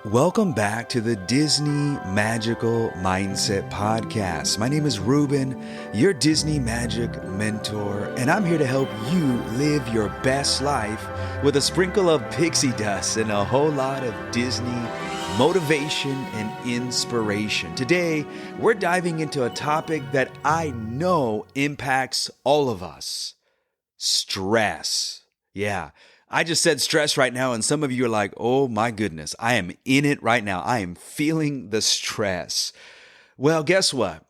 Welcome back to the Disney Magical Mindset Podcast. My name is Ruben, your Disney Magic mentor, and I'm here to help you live your best life with a sprinkle of pixie dust and a whole lot of Disney motivation and inspiration. Today, we're diving into a topic that I know impacts all of us: stress. Yeah. I just said stress right now, and some of you are like, oh my goodness, I am in it right now. I am feeling the stress. Well, guess what?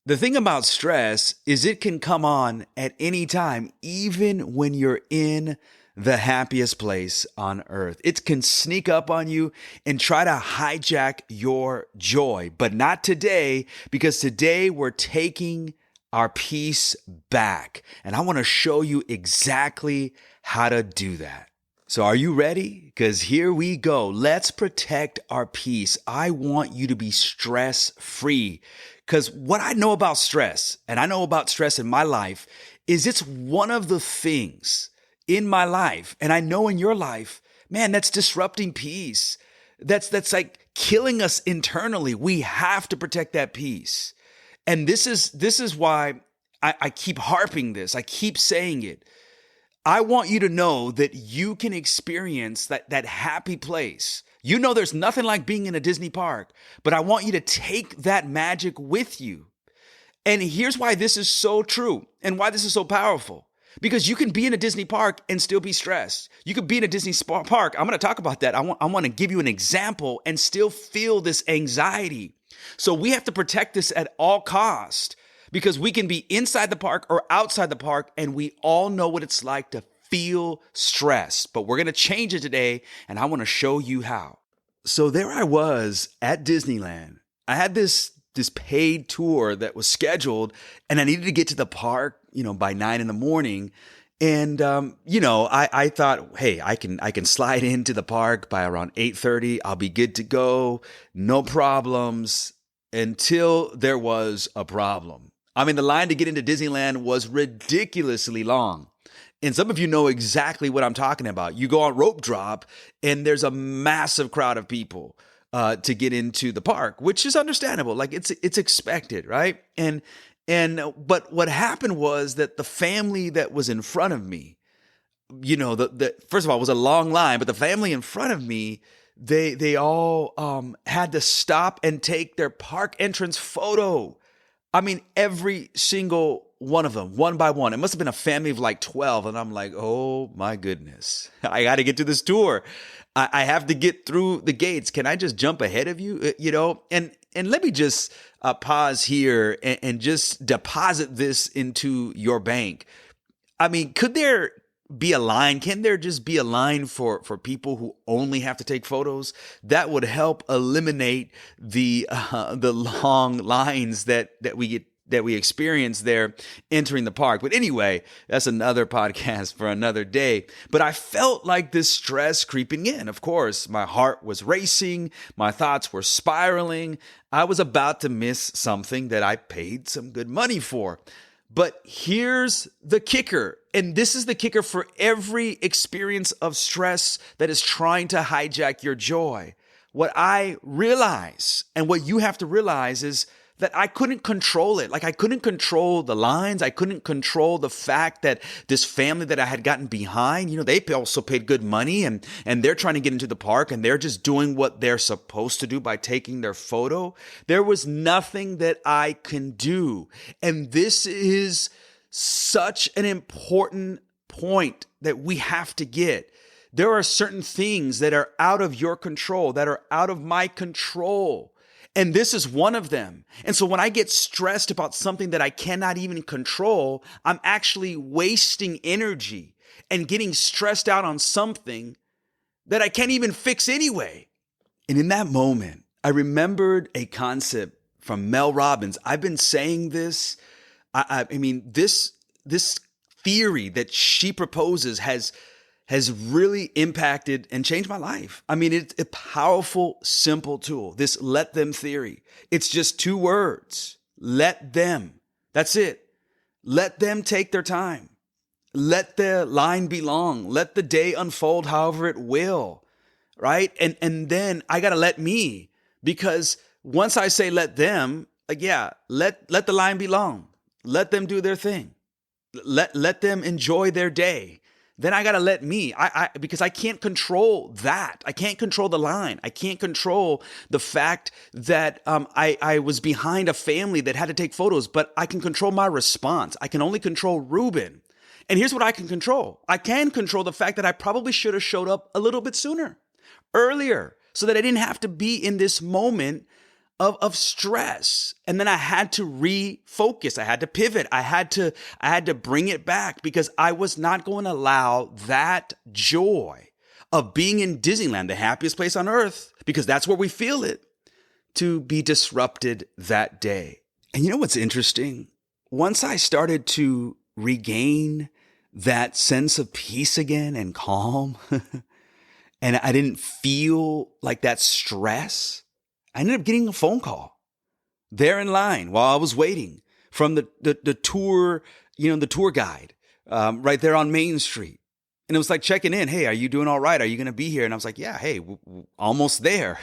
The thing about stress is it can come on at any time, even when you're in the happiest place on earth. It can sneak up on you and try to hijack your joy, but not today, because today we're taking our peace back. And I want to show you exactly how to do that. So are you ready? Because here we go. Let's protect our peace. I want you to be stress-free. Because what I know about stress, and I know about stress in my life, is it's one of the things in my life, and I know in your life, man, that's disrupting peace. That's like killing us internally. We have to protect that peace. And this is why I keep harping this. I keep saying it. I want you to know that you can experience that happy place. You know there's nothing like being in a Disney park, but I want you to take that magic with you. And here's why this is so true and why this is so powerful. Because you can be in a Disney park and still be stressed. You could be in a Disney park. I'm going to talk about that. I want to give you an example and still feel this anxiety. So we have to protect this at all costs, because we can be inside the park or outside the park, and we all know what it's like to feel stressed. But we're going to change it today, and I want to show you how. So there I was at Disneyland. I had this paid tour that was scheduled, and I needed to get to the park, by 9 a.m. And, I thought, hey, I can slide into the park by around 8:30. I'll be good to go. No problems, until there was a problem. I mean, the line to get into Disneyland was ridiculously long. And some of you know exactly what I'm talking about. You go on rope drop and there's a massive crowd of people to get into the park, which is understandable. Like it's expected, right? But what happened was that the family that was in front of me, first of all, it was a long line, but the family in front of me, they all had to stop and take their park entrance photo. I mean, every single one of them, one by one. It must have been a family of like 12. And I'm like, oh my goodness, I got to get to this tour. I have to get through the gates. Can I just jump ahead of you? And let me just pause here and just deposit this into your bank. I mean, could there be a line? Can there just be a line for people who only have to take photos? That would help eliminate the long lines that we experience there entering the park. But anyway, that's another podcast for another day. But I felt like this stress creeping in. Of course, my heart was racing. My thoughts were spiraling. I was about to miss something that I paid some good money for. But here's the kicker, and this is the kicker for every experience of stress that is trying to hijack your joy. What I realize, and what you have to realize, is that I couldn't control it. Like I couldn't control the lines. I couldn't control the fact that this family that I had gotten behind, they also paid good money and they're trying to get into the park and they're just doing what they're supposed to do by taking their photo. There was nothing that I can do. And this is such an important point that we have to get. There are certain things that are out of your control, that are out of my control. And this is one of them. And so when I get stressed about something that I cannot even control, I'm actually wasting energy and getting stressed out on something that I can't even fix anyway. And in that moment, I remembered a concept from Mel Robbins. I've been saying this. I mean, this theory that she proposes has really impacted and changed my life. I mean, it's a powerful, simple tool. This let them theory. It's just 2 words. Let them. That's it. Let them take their time. Let the line be long. Let the day unfold however it will, right? And then I got to let me, because once I say let them, like, yeah, let the line be long. Let them do their thing. Let them enjoy their day. Then I got to let me, because I can't control that. I can't control the line. I can't control the fact that I was behind a family that had to take photos, but I can control my response. I can only control Ruben. And here's what I can control. I can control the fact that I probably should have showed up a little bit sooner, earlier, so that I didn't have to be in this moment of stress. And then I had to refocus. I had to pivot. I had to bring it back, because I was not going to allow that joy of being in Disneyland, the happiest place on earth, because that's where we feel it, to be disrupted that day. And you know what's interesting? Once I started to regain that sense of peace again and calm, and I didn't feel like that stress, I ended up getting a phone call there in line while I was waiting from the tour, the tour guide, right there on Main Street. And it was like checking in. Hey, are you doing all right? Are you going to be here? And I was like, yeah, hey, almost there.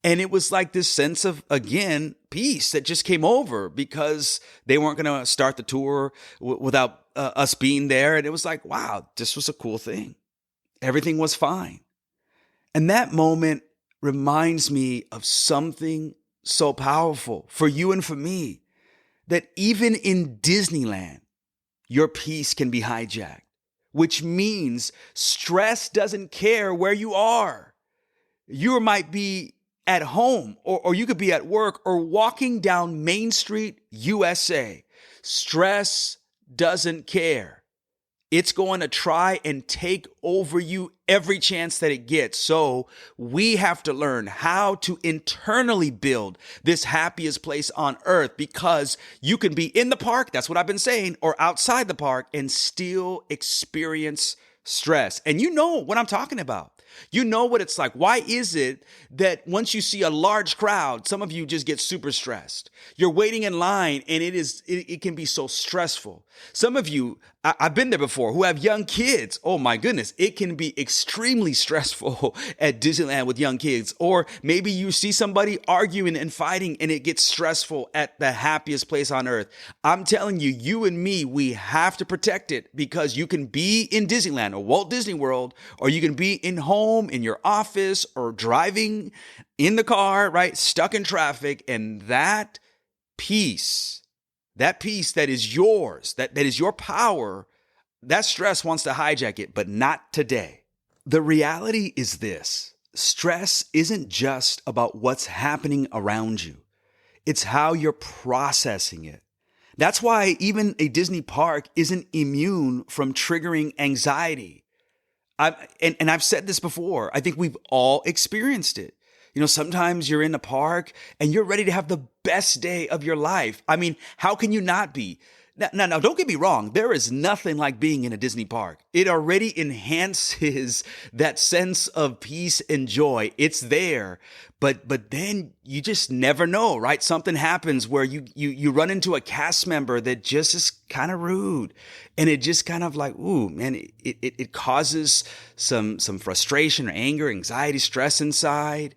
And it was like this sense of, again, peace that just came over, because they weren't going to start the tour without us being there. And it was like, wow, this was a cool thing. Everything was fine. And that moment reminds me of something so powerful for you and for me, that even in Disneyland, your peace can be hijacked, which means stress doesn't care where you are. You might be at home, or you could be at work, or walking down Main Street, USA. Stress doesn't care. It's going to try and take over you every chance that it gets. So we have to learn how to internally build this happiest place on earth, because you can be in the park, that's what I've been saying, or outside the park, and still experience stress. And you know what I'm talking about. You know what it's like. Why is it that once you see a large crowd, some of you just get super stressed? You're waiting in line, and it can be so stressful. Some of you, I've been there before, who have young kids. Oh my goodness, it can be extremely stressful at Disneyland with young kids. Or maybe you see somebody arguing and fighting, and it gets stressful at the happiest place on earth. I'm telling you, you and me, we have to protect it, because you can be in Disneyland or Walt Disney World, or you can be in home, in your office, or driving in the car, right? Stuck in traffic. And that peace that is yours, that is your power, that stress wants to hijack it, but not today. The reality is this: stress isn't just about what's happening around you. It's how you're processing it. That's why even a Disney park isn't immune from triggering anxiety. I've said this before. I think we've all experienced it. Sometimes you're in the park and you're ready to have the best day of your life. I mean, how can you not be? Now, don't get me wrong. There is nothing like being in a Disney park. It already enhances that sense of peace and joy. It's there. But then you just never know, right? Something happens where you run into a cast member that just is kind of rude. And it just kind of like, ooh, man, it causes some frustration or anger, anxiety, stress inside.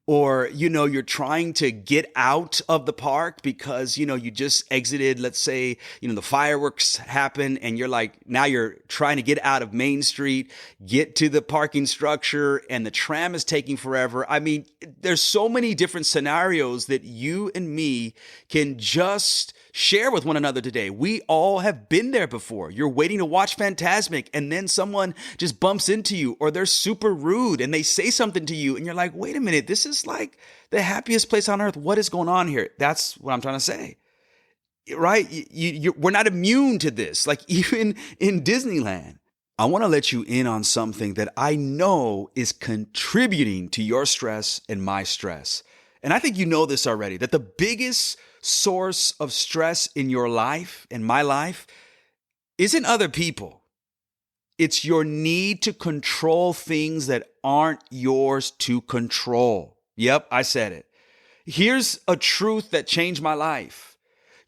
Or, you're trying to get out of the park because, you just exited, let's say, the fireworks happen, and you're like, now you're trying to get out of Main Street, get to the parking structure, and the tram is taking forever. I mean, there's so many different scenarios that you and me can just share with one another today. We all have been there before. You're waiting to watch Fantasmic, and then someone just bumps into you, or they're super rude and they say something to you, and you're like, wait a minute, this is like the happiest place on earth. What is going on here? That's what I'm trying to say, right? We're not immune to this. Like even in Disneyland, I want to let you in on something that I know is contributing to your stress and my stress. And I think you know this already, that the biggest source of stress in your life, in my life, isn't other people. It's your need to control things that aren't yours to control. Yep, I said it. Here's a truth that changed my life.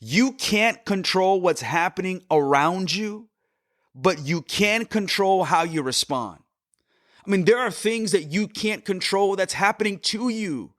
You can't control what's happening around you, but you can control how you respond. I mean, there are things that you can't control that's happening to you,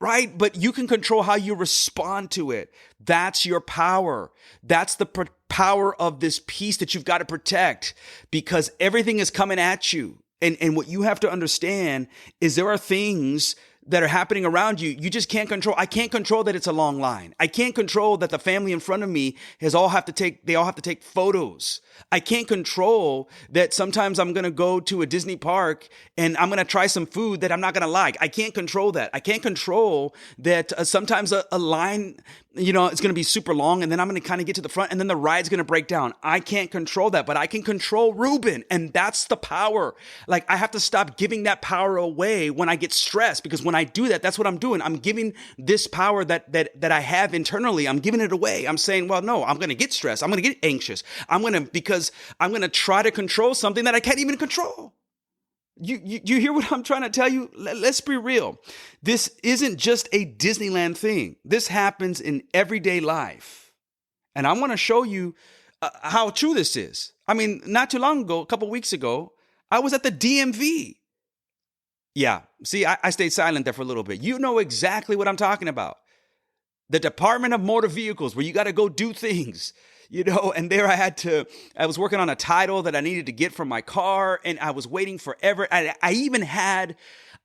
right? But you can control how you respond to it. That's your power. That's the power of this peace that you've got to protect, because everything is coming at you. And what you have to understand is there are things that are happening around you. You just can't control. I can't control that it's a long line. I can't control that the family in front of me they all have to take photos. I can't control that sometimes I'm going to go to a Disney park and I'm going to try some food that I'm not going to like. I can't control that. I can't control that sometimes a line, it's going to be super long, and then I'm going to kind of get to the front, and then the ride's going to break down. I can't control that, but I can control Ruben, and that's the power. Like, I have to stop giving that power away when I get stressed, because when I do that, that's what I'm doing. I'm giving this power that I have internally. I'm giving it away. I'm saying, well, no, I'm going to get stressed. I'm going to get anxious. Because I'm going to try to control something that I can't even control. You hear what I'm trying to tell you? Let's be real. This isn't just a Disneyland thing. This happens in everyday life. And I want to show you how true this is. I mean, not too long ago, a couple of weeks ago, I was at the DMV. Yeah, see, I stayed silent there for a little bit. You know exactly what I'm talking about. The Department of Motor Vehicles, where you got to go do things. And there I was working on a title that I needed to get from my car, and I was waiting forever. I even had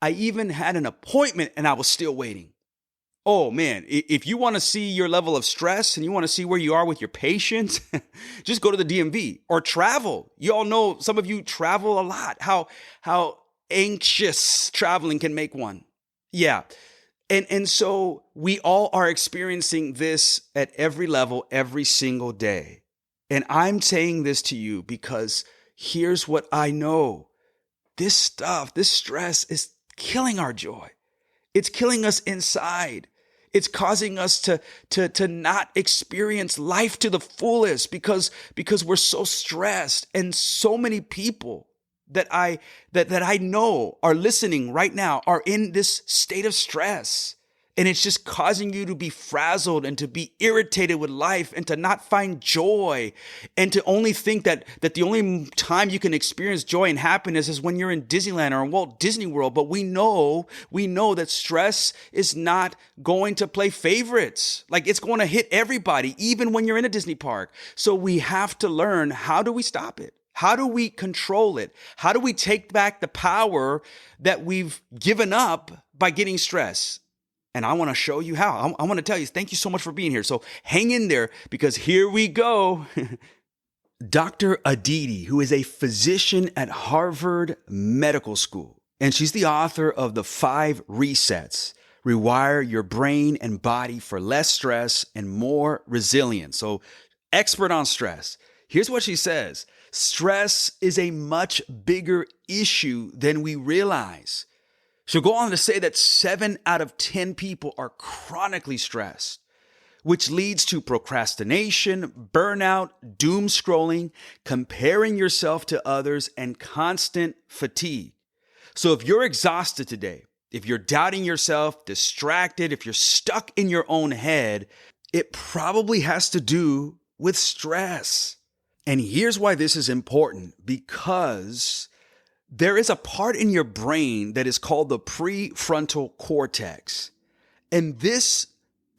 an appointment, and I was still waiting. Oh man, if you want to see your level of stress and you want to see where you are with your patience, just go to the DMV or travel. You all know, some of you travel a lot, how anxious traveling can make one. Yeah. And so we all are experiencing this at every level, every single day. And I'm saying this to you because here's what I know. This stress is killing our joy. It's killing us inside. It's causing us to not experience life to the fullest because we're so stressed. And so many people that I know are listening right now are in this state of stress. And it's just causing you to be frazzled and to be irritated with life and to not find joy and to only think that the only time you can experience joy and happiness is when you're in Disneyland or in Walt Disney World. But we know that stress is not going to play favorites. Like, it's going to hit everybody, even when you're in a Disney park. So we have to learn, how do we stop it? How do we control it? How do we take back the power that we've given up by getting stress? And I want to show you how. I want to tell you, thank you so much for being here. So hang in there, because here we go. Dr. Aditi, who is a physician at Harvard Medical School, and she's the author of the 5 Resets: Rewire Your Brain and Body for Less Stress and More Resilience. So, expert on stress. Here's what she says. Stress is a much bigger issue than we realize. She'll go on to say that 7 out of 10 people are chronically stressed, which leads to procrastination, burnout, doom scrolling, comparing yourself to others, and constant fatigue. So if you're exhausted today, if you're doubting yourself, distracted, if you're stuck in your own head, it probably has to do with stress. And here's why this is important, because there is a part in your brain that is called the prefrontal cortex. And this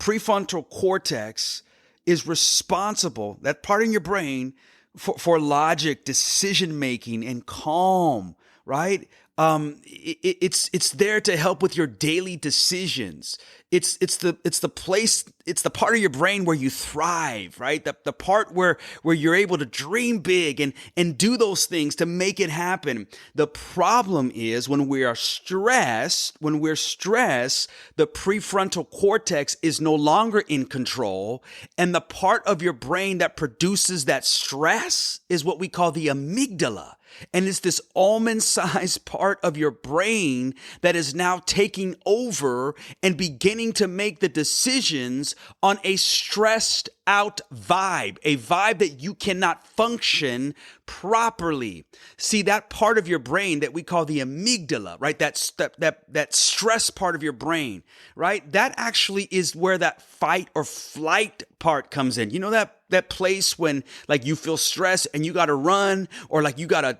prefrontal cortex is responsible, that part in your brain, for logic, decision-making, and calm, right? It's there to help with your daily decisions. It's the place, it's the part of your brain where you thrive, right? The part where you're able to dream big and do those things to make it happen. The problem is when we're stressed, the prefrontal cortex is no longer in control, and the part of your brain that produces that stress is what we call the amygdala. And it's this almond-sized part of your brain that is now taking over and beginning to make the decisions on a stressed out vibe, a vibe that you cannot function properly. See, that part of your brain that we call the amygdala, right? That stress part of your brain, right? That actually is where that fight or flight part comes in. You know that that place when like you feel stressed and you got to run, or like you got to,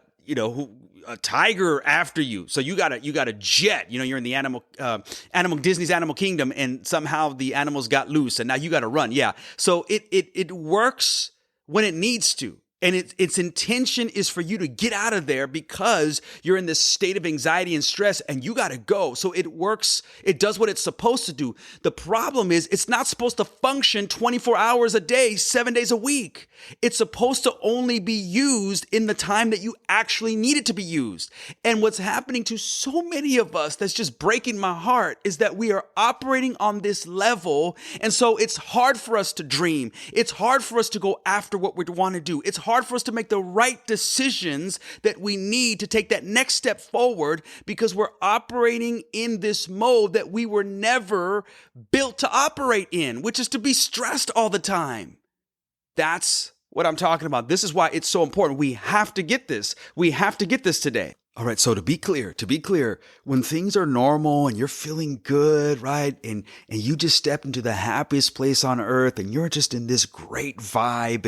a tiger after you. So you got a jet, you're in the Disney's Animal Kingdom, and somehow the animals got loose and now you got to run. Yeah. So it works when it needs to. And its intention is for you to get out of there because you're in this state of anxiety and stress and you got to go. So it works. It does what it's supposed to do. The problem is it's not supposed to function 24 hours a day, 7 days a week. It's supposed to only be used in the time that you actually need it to be used. And what's happening to so many of us that's just breaking my heart is that we are operating on this level. And so it's hard for us to dream. It's hard for us to go after what we want to do. It's hard for us to make the right decisions that we need to take that next step forward because we're operating in this mode that we were never built to operate in, which is to be stressed all the time. That's what I'm talking about. This is why it's so important. We have to get this. We have to get this today. All right. So to be clear, when things are normal and you're feeling good, right? And you just step into the happiest place on earth and you're just in this great vibe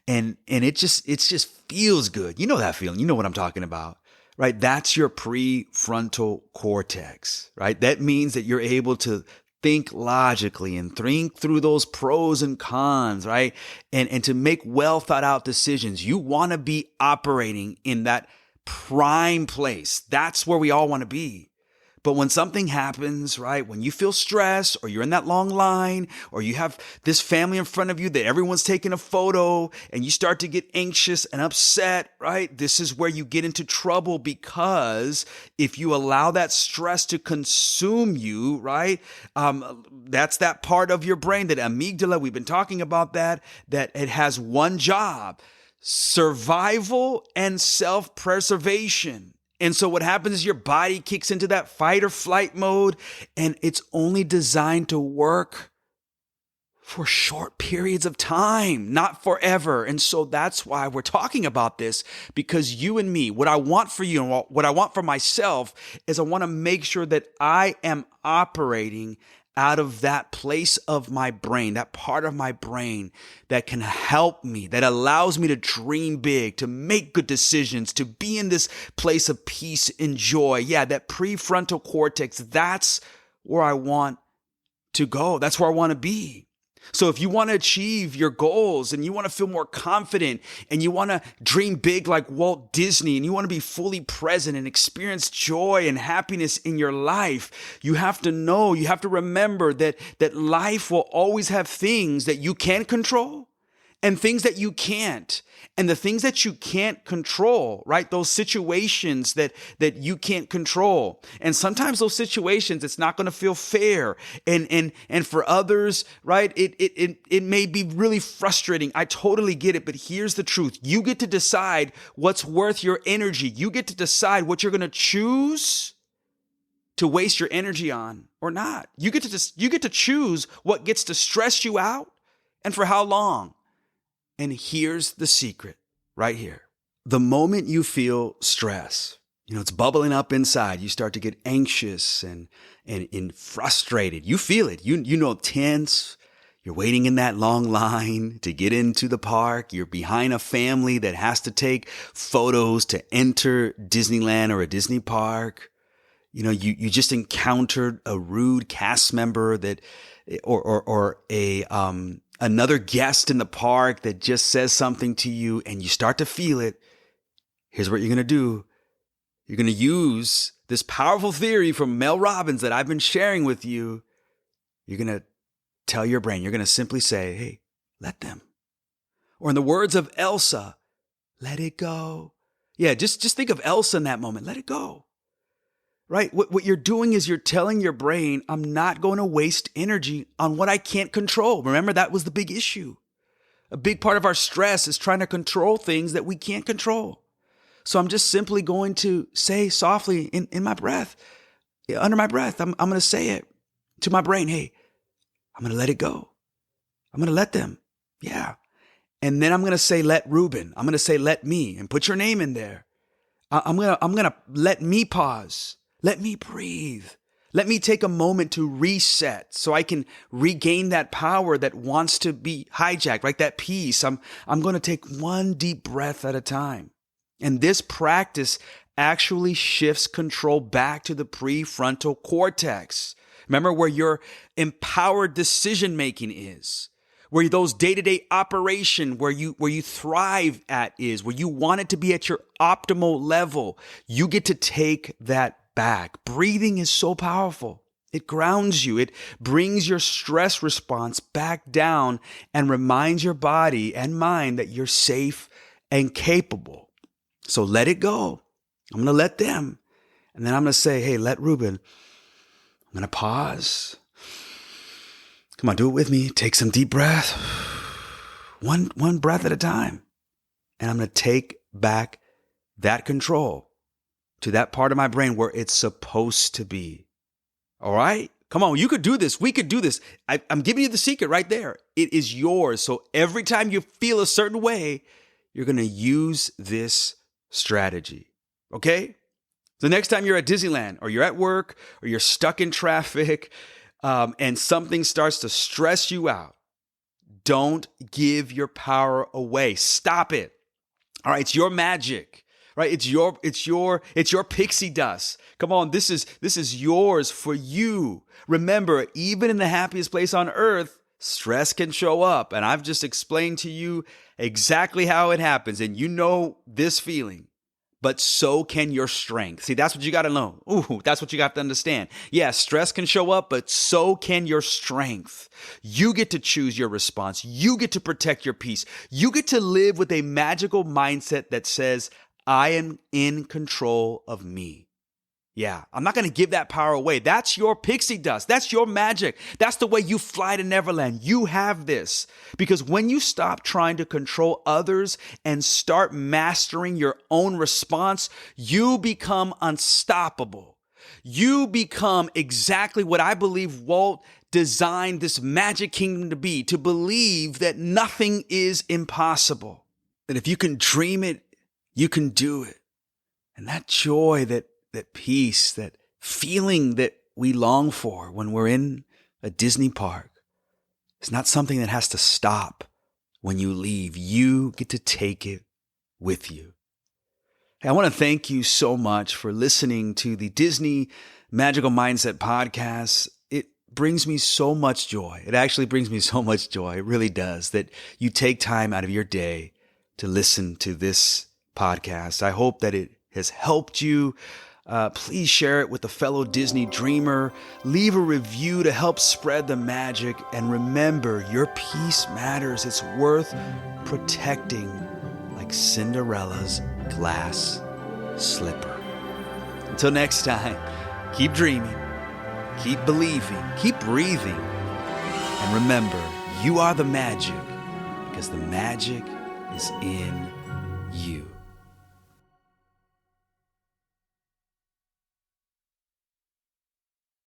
and it just feels good. You know that feeling. You know what I'm talking about, right? That's your prefrontal cortex, right? That means that you're able to think logically and think through those pros and cons, right? And to make well thought out decisions. You want to be operating in that prime place. That's where we all want to be. But when something happens, right, when you feel stressed or you're in that long line or you have this family in front of you that everyone's taking a photo and you start to get anxious and upset, right, this is where you get into trouble because if you allow that stress to consume you, right, that's that part of your brain, that amygdala, we've been talking about that it has one job: survival and self-preservation. And so what happens is your body kicks into that fight or flight mode, and it's only designed to work for short periods of time, not forever. And so that's why we're talking about this, because you and me, what I want for you and what I want for myself is I want to make sure that I am operating out of that place of my brain, that part of my brain that can help me, that allows me to dream big, to make good decisions, to be in this place of peace and joy. Yeah, that prefrontal cortex, that's where I want to go. That's where I want to be. So if you want to achieve your goals and you want to feel more confident and you want to dream big like Walt Disney and you want to be fully present and experience joy and happiness in your life, you have to know, you have to remember that life will always have things that you can control and things that you can't. And the things that you can't control, right? Those situations that you can't control. And sometimes those situations, it's not going to feel fair. And for others, right? It may be really frustrating. I totally get it. But here's the truth. You get to decide what's worth your energy. You get to decide what you're going to choose to waste your energy on or not. You get to choose what gets to stress you out and for how long. And here's the secret right here. The moment you feel stress, it's bubbling up inside, you start to get anxious and frustrated. You feel it. You tense. You're waiting in that long line to get into the park. You're behind a family that has to take photos to enter Disneyland or a Disney park. You just encountered a rude cast member that or another guest in the park that just says something to you and you start to feel it. Here's what you're going to do. You're going to use this powerful theory from Mel Robbins that I've been sharing with you. You're going to tell your brain, you're going to simply say, hey, let them. Or in the words of Elsa, let it go. Yeah, just think of Elsa in that moment. Let it go. Right? What you're doing is you're telling your brain, I'm not going to waste energy on what I can't control. Remember, that was the big issue. A big part of our stress is trying to control things that we can't control. So I'm just simply going to say softly in my breath, under my breath, I'm going to say it to my brain. Hey, I'm going to let it go. I'm going to let them. Yeah. And then I'm going to say, let Ruben. I'm going to say, let me, and put your name in there. I'm going to let me pause. Let me breathe. Let me take a moment to reset so I can regain that power that wants to be hijacked, right? That peace. I'm going to take one deep breath at a time. And this practice actually shifts control back to the prefrontal cortex. Remember where your empowered decision making is, where those day-to-day operation, where you thrive at is, where you want it to be at your optimal level. You get to take that back. Breathing is so powerful. It grounds you. It brings your stress response back down and reminds your body and mind that you're safe and capable. So let it go. I'm going to let them. And then I'm going to say, hey, let Ruben. I'm going to pause. Come on, do it with me. Take some deep breath. One breath at a time. And I'm going to take back that control to that part of my brain where it's supposed to be. All right? Come on, you could do this. We could do this. I'm giving you the secret right there. It is yours. So every time you feel a certain way, you're going to use this strategy. Okay? The next time you're at Disneyland or you're at work or you're stuck in traffic and something starts to stress you out, don't give your power away. Stop it. All right, it's your magic. Right? It's your pixie dust. Come on, this is yours for you. Remember, even in the happiest place on earth, stress can show up. And I've just explained to you exactly how it happens. And you know this feeling. But so can your strength. See, that's what you got to know. Ooh, that's what you got to understand. Yeah, stress can show up, but so can your strength. You get to choose your response. You get to protect your peace. You get to live with a magical mindset that says, I am in control of me. Yeah, I'm not going to give that power away. That's your pixie dust. That's your magic. That's the way you fly to Neverland. You have this. Because when you stop trying to control others and start mastering your own response, you become unstoppable. You become exactly what I believe Walt designed this magic kingdom to believe that nothing is impossible. That if you can dream it, you can do it. And that joy, that peace, that feeling that we long for when we're in a Disney park is not something that has to stop when you leave. You get to take it with you. Hey, I want to thank you so much for listening to the Disney Magical Mindset podcast. It brings me so much joy. It actually brings me so much joy. It really does, that you take time out of your day to listen to this podcast. I hope that it has helped you. Please share it with a fellow Disney dreamer. Leave a review to help spread the magic. And remember, your peace matters. It's worth protecting like Cinderella's glass slipper. Until next time, keep dreaming, keep believing, keep breathing. And remember, you are the magic because the magic is in you.